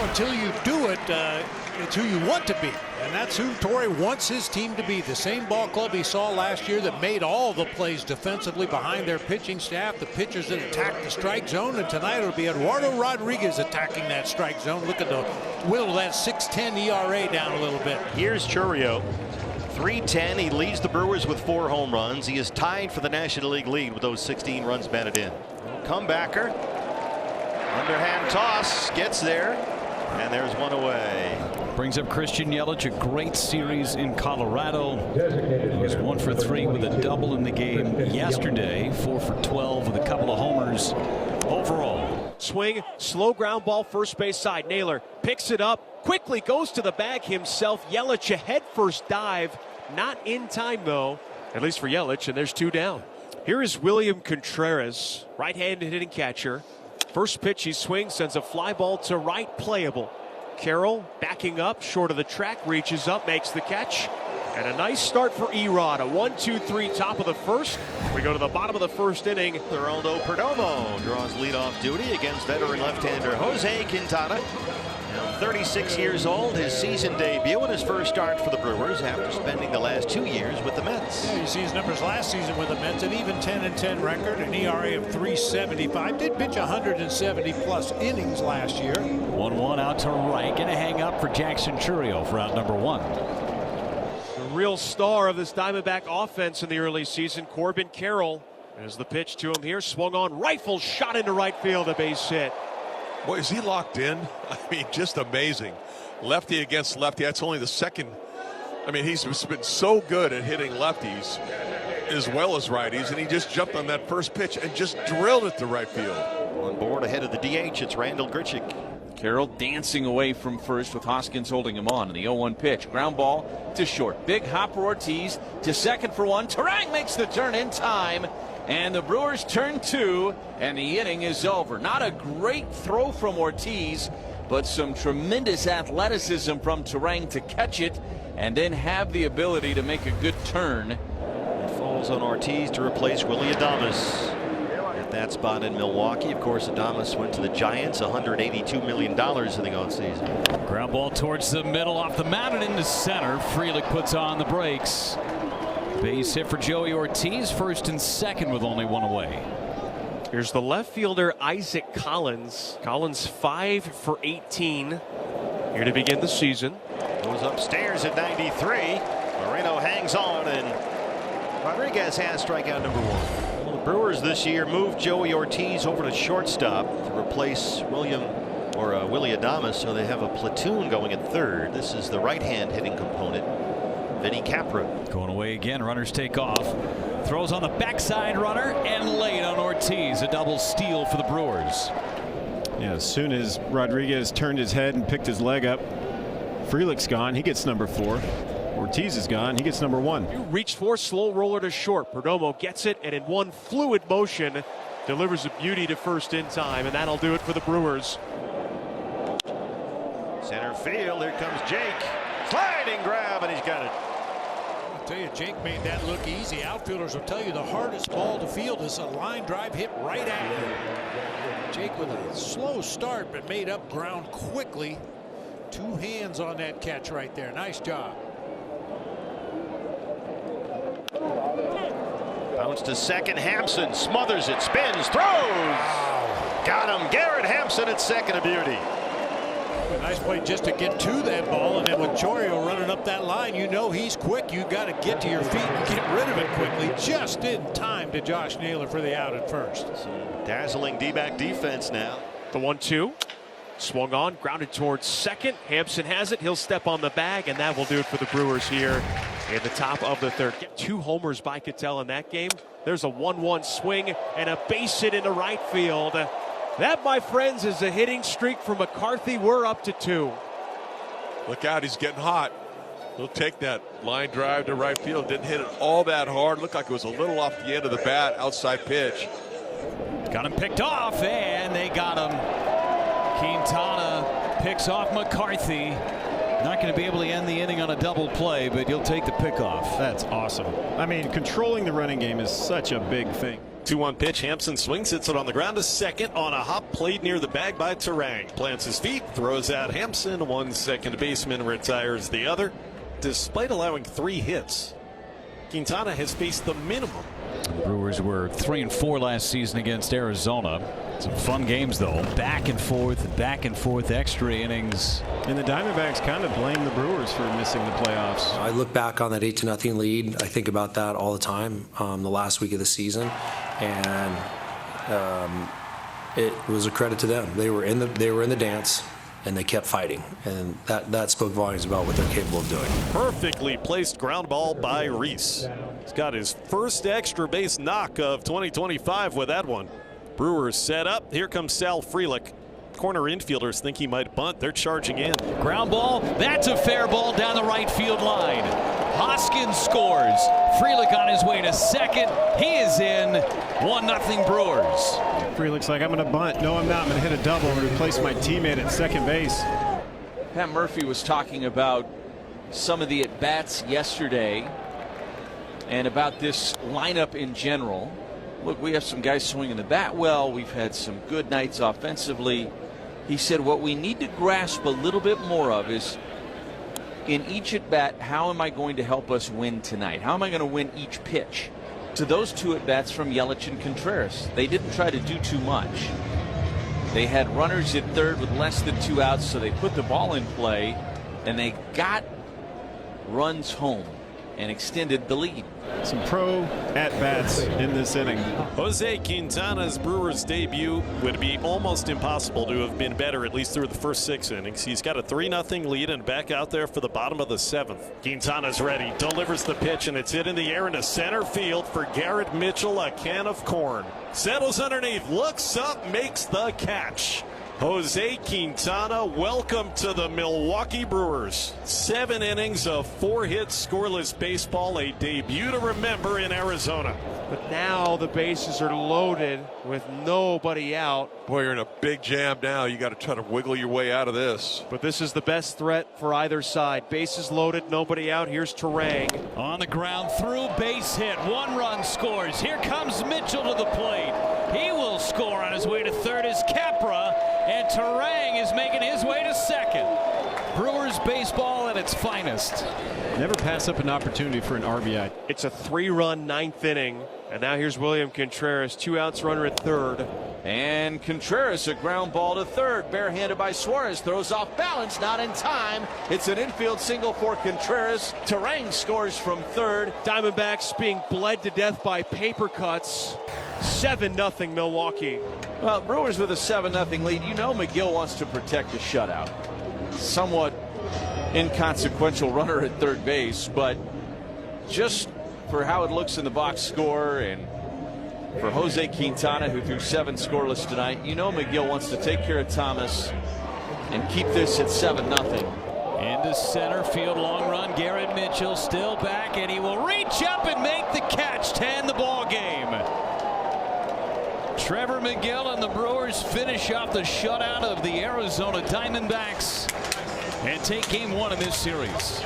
until you do it, it's who you want to be. And that's who Torrey wants his team to be. The same ball club he saw last year that made all the plays defensively behind their pitching staff, the pitchers that attacked the strike zone. And tonight it'll be Eduardo Rodriguez attacking that strike zone, looking to whittle that 6.10 ERA down a little bit. Here's Chourio. 310. He leads the Brewers with 4 home runs. He is tied for the National League lead with those 16 runs batted in. Comebacker. Underhand toss. Gets there. And there's one away. Brings up Christian Yelich, a great series in Colorado. He was 1 for 3 with a double in the game yesterday. 4 for 12 with a couple of homers overall. Swing, slow ground ball, first base side. Naylor picks it up, quickly goes to the bag himself. Yelich a head first dive. Not in time, though, at least for Yelich, and there's 2 down. Here is William Contreras, right-handed hitting catcher. First pitch he swings, sends a fly ball to right, playable. Carroll backing up, short of the track, reaches up, makes the catch. And a nice start for Erod. A 1-2-3 top of the first. We go to the bottom of the first inning. Geraldo Perdomo draws leadoff duty against veteran left-hander Jose Quintana. Now 36 years old, his season debut and his first start for the Brewers after spending the last 2 years with the Mets. Yeah, you see his numbers last season with the Mets, an even 10-10 record, an ERA of 3.75. Did pitch 170+ innings last year. 1-1 out to right. Gonna hang up for Jackson Chourio for out number 1. The real star of this Diamondback offense in the early season, Corbin Carroll. As the pitch to him here, swung on, rifle shot into right field, a base hit. Boy, is he locked in? I mean, just amazing. Lefty against lefty. That's only the second. I mean, he's been so good at hitting lefties as well as righties, and he just jumped on that first pitch and just drilled it to right field. On board ahead of the DH, it's Randall Grichuk. Carroll dancing away from first with Hoskins holding him on. And the 0-1 pitch. Ground ball to short. Big hopper Ortiz to second for 1. Turang makes the turn in time. And the Brewers turn 2, and the inning is over. Not a great throw from Ortiz, but some tremendous athleticism from Turang to catch it and then have the ability to make a good turn. It falls on Ortiz to replace Willie Adames at that spot in Milwaukee. Of course, Adames went to the Giants, $182 million in the offseason. Ground ball towards the middle, off the mound and into center. Frelick puts on the brakes. Base hit for Joey Ortiz, first and second with only 1 away. Here's the left fielder, Isaac Collins. Collins 5 for 18 here to begin the season. Goes upstairs at 93. Moreno hangs on, and Rodriguez has strikeout number 1. Well, the Brewers this year moved Joey Ortiz over to shortstop to replace Willie Adames, so they have a platoon going at third. This is the right-hand hitting component, Vinny Capra. Going away again. Runners take off. Throws on the backside runner and late on Ortiz. A double steal for the Brewers. Yeah, as soon as Rodriguez turned his head and picked his leg up, Frelick's gone. He gets number 4. Ortiz is gone. He gets number 1. Reached for, slow roller to short. Perdomo gets it, and in one fluid motion delivers a beauty to first in time, and that'll do it for the Brewers. Center field. Here comes Jake. Sliding grab, and he's got it. I'll tell you, Jake made that look easy. Outfielders will tell you the hardest ball to field is a line drive hit right at you. Jake with a slow start, but made up ground quickly. 2 hands on that catch right there. Nice job. Bounce to second. Hampson smothers it, spins, throws. Wow. Got him. Garrett Hampson at second, a beauty. A nice play just to get to that ball, and then with Chourio running up that line, you know he's quick. You got to get to your feet and get rid of it quickly. Just in time to Josh Naylor for the out at first. Some dazzling D-back defense now. The 1-2 swung on, grounded towards second. Hampson has it. He'll step on the bag, and that will do it for the Brewers here in the top of the third. 2 homers by Ketel in that game. There's a 1-1 swing and a base hit into right field. That, my friends, is a hitting streak for McCarthy. We're up to 2. Look out, he's getting hot. He'll take that line drive to right field. Didn't hit it all that hard. Looked like it was a little off the end of the bat, outside pitch. Got him picked off, and they got him. Quintana picks off McCarthy. Not going to be able to end the inning on a double play, but he'll take the pickoff. That's awesome. I mean, controlling the running game is such a big thing. 2-1 pitch. Hampson swings, hits it on the ground to second on a hop played near the bag by Terang. Plants his feet, throws out Hampson. One second baseman retires the other. Despite allowing 3 hits, Quintana has faced the minimum. The Brewers were 3-4 last season against Arizona. Some fun games though, back and forth extra innings. And the Diamondbacks kind of blame the Brewers for missing the playoffs. I look back on that 8-0 lead. I think about that all the time. The last week of the season, and it was a credit to them. They were in the dance, and they kept fighting, and that spoke volumes about what they're capable of doing. Perfectly placed ground ball by Reese. He's got his first extra base knock of 2025 with that one. Brewers set up. Here comes Sal Frelick. Corner infielders think he might bunt. They're charging in. Ground ball. That's a fair ball down the right field line. Hoskins scores. Frelick on his way to second. He is in. 1-0 Brewers. Frelick's like, I'm going to bunt. No, I'm not. I'm going to hit a double and replace my teammate at second base. Pat Murphy was talking about some of the at-bats yesterday and about this lineup in general. Look, we have some guys swinging the bat well. We've had some good nights offensively. He said what we need to grasp a little bit more of is in each at bat, how am I going to help us win tonight? How am I going to win each pitch? To those 2 at bats from Yelich and Contreras, they didn't try to do too much. They had runners at third with less than 2 outs, so they put the ball in play and they got runs home and extended the lead. Some pro at-bats in this inning. Jose Quintana's Brewers debut would be almost impossible to have been better, at least through the first 6 innings. He's got a 3-0 lead and back out there for the bottom of the 7th. Quintana's ready, delivers the pitch, and it's hit in the air into center field for Garrett Mitchell, a can of corn. Settles underneath, looks up, makes the catch. Jose Quintana, welcome to the Milwaukee Brewers. 7 innings of 4 hits, scoreless baseball, a debut to remember in Arizona. But now the bases are loaded with nobody out. Boy, you're in a big jam now. You got to try to wiggle your way out of this. But this is the best threat for either side. Bases loaded, nobody out. Here's Terang. On the ground, through base hit. 1 run scores. Here comes Mitchell to the plate. He will score on his way to third as Capra, and Terang is making his way to second. Brewers baseball at its finest. Never pass up an opportunity for an RBI. It's a 3-run 9th inning, and now here's William Contreras, 2 outs, runner at third. And Contreras, a ground ball to third, barehanded by Suarez, throws off balance, not in time. It's an infield single for Contreras. Terang scores from third. Diamondbacks being bled to death by paper cuts. 7-0 Milwaukee. Well, Brewers with a 7-0 lead. You know McGill wants to protect the shutout. Somewhat inconsequential runner at third base, but just for how it looks in the box score and for Jose Quintana, who threw 7 scoreless tonight, you know McGill wants to take care of Thomas and keep this at 7-0. Into center field, long run. Garrett Mitchell still back, and he will reach up and make the catch to end the ball game. Trevor McGill and the Brewers finish off the shutout of the Arizona Diamondbacks and take game 1 in this series.